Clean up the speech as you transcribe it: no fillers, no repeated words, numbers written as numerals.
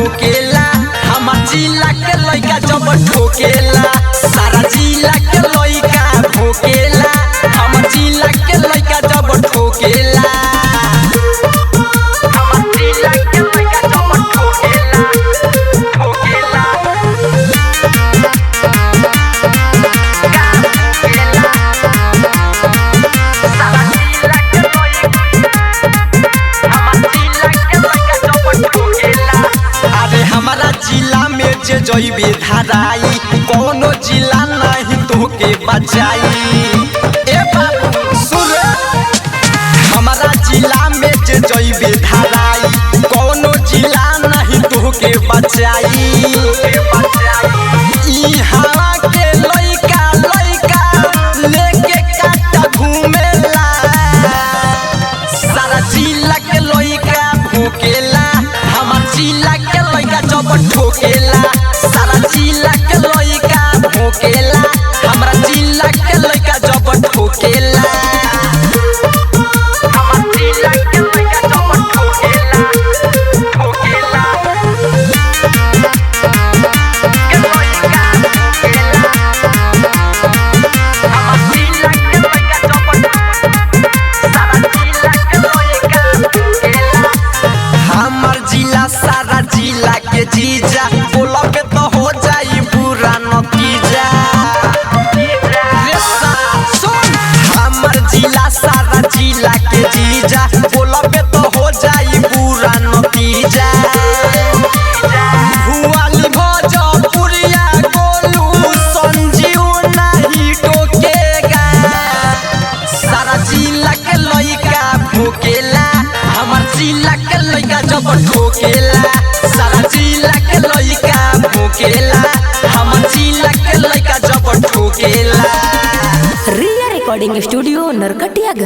भोकेला हमार जिला के लइका जब ठोकेला सारा जिला के लइका भोकेला हमार जिला के लइका जब ठोकेला हमार जिला के लइका जब ठोकेला हमारा जिला में जे जइबे धराई कोनो जिला नहीं तोके बचाई। ए बाबू सुन हमारा जिला में जे जइबे धराई कोनो जिला नहीं तोके बचाई। ई हवा के लइका लइका लेके काटा घूमेला सारा जिला के लइका भोकेला हमार जिला के लइका जब ठोकेला सारा जिला के लइका भोकेला हमरा जिला के लइका जब ठोकेला हमार जिला के लइका जब ठोकेला के लइका भोकेला हमार जिला के लइका जब सारा जिला के लइका भोकेला हमार जिला सारा जिला के जीजा बोलबे तो हो जाई बुरा नतीजा। सुन हमार जिला सारा जिला के जीजा बोलबे तो हो जाई बुरा नतीजा। भुआली भोजपुरिया गोलू संजीव नहीं टोकेगा सारा जिला के लइका भोकेला हमार जिला के लइका जब ठोकेला सारा जिला के लइका भोकेला हमार जिला के लइका जब ठोकेला। रिया रिकॉर्डिंग स्टूडियो नरकटियागंज।